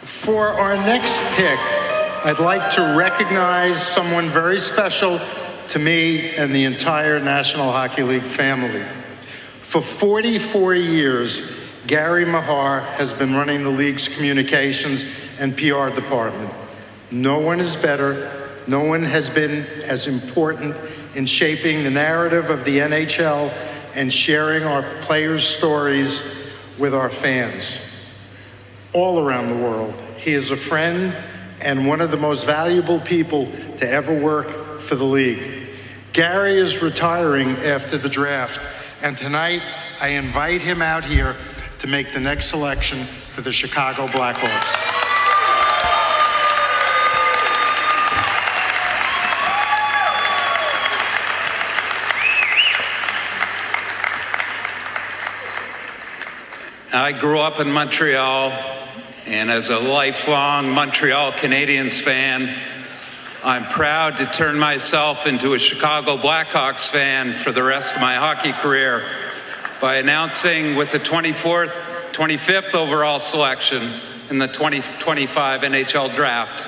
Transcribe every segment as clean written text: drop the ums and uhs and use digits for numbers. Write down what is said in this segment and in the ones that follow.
For our next pick, I'd like to recognize someone very special to me and the entire National Hockey League family. For 44 years, Gary Mahar has been running the league's communications and PR department. No one is better. No one has been as important in shaping the narrative of the NHL and sharing our players' stories with our fans all around the world. He is a friend and one of the most valuable people to ever work for the league. Gary is retiring after the draft, and tonight I invite him out here to make the next selection for the Chicago Blackhawks. I grew up in Montreal, and as a lifelong Montreal Canadiens fan, I'm proud to turn myself into a Chicago Blackhawks fan for the rest of my hockey career by announcing with the 25th overall selection in the 2025 NHL Draft,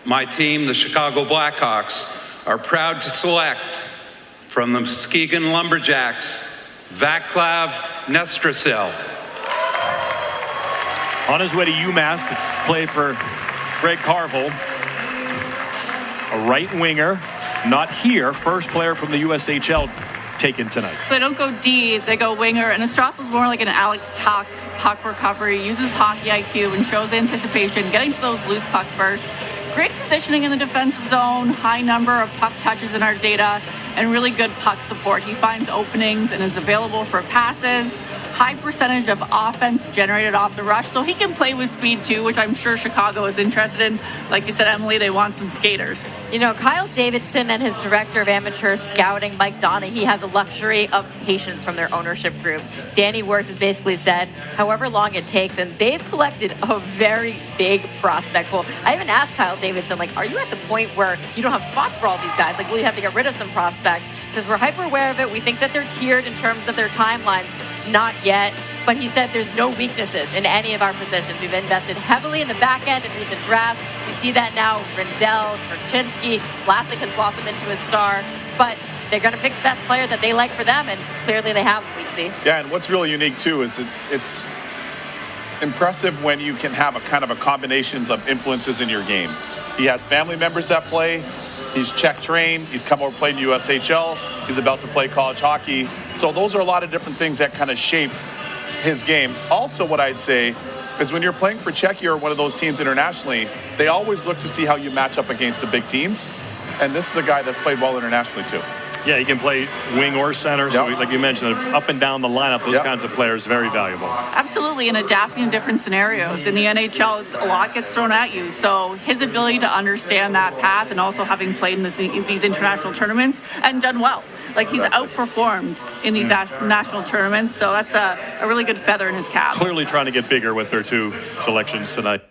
my team, the Chicago Blackhawks, are proud to select from the Muskegon Lumberjacks, Vaclav Nestrašil. On his way to UMass to play for Greg Carvel, a right winger, not here, first player from the USHL taken tonight. So they don't go D, they go winger, and Nestrašil's more like an Alex Tuck, puck recovery, uses hockey IQ and shows anticipation, getting to those loose pucks first. Great positioning in the defensive zone, high number of puck touches in our data, and really good puck support. He finds openings and is available for passes. High percentage of offense generated off the rush, so he can play with speed too, which I'm sure Chicago is interested in. Like you said, Emily, they want some skaters. You know, Kyle Davidson and his director of amateur scouting, Mike Donaghy, have the luxury of patience from their ownership group. Danny Wirtz has basically said, however long it takes, and they've collected a very big prospect pool. I even asked Kyle Davidson, like, are you at the point where you don't have spots for all these guys? Like, will you have to get rid of some prospects? Because we're hyper aware of it. We think that they're tiered in terms of their timelines. Not yet, but he said there's no weaknesses in any of our positions. We've invested heavily in the back end in recent drafts. We see that now. Rinzel, Korchinski, Vlasic has blossomed into a star, but they're going to pick the best player that they like for them, and clearly they have, we see. Yeah, and what's really unique too is it's impressive when you can have a kind of a combinations of influences in your game. He has family members that play. He's Czech trained. He's come over played in USHL. He's about to play college hockey. So those are a lot of different things that kind of shape his game. Also, what I'd say is when you're playing for Czechia or one of those teams internationally, they always look to see how you match up against the big teams. And this is a guy that's played well internationally too. Yeah, he can play wing or center. So, like you mentioned, up and down the lineup, those kinds of players, very valuable. Absolutely, and adapting to different scenarios. In the NHL, a lot gets thrown at you. So his ability to understand that path and also having played in these international tournaments and done well. Like, he's outperformed in these national tournaments. So that's a really good feather in his cap. Clearly trying to get bigger with their two selections tonight.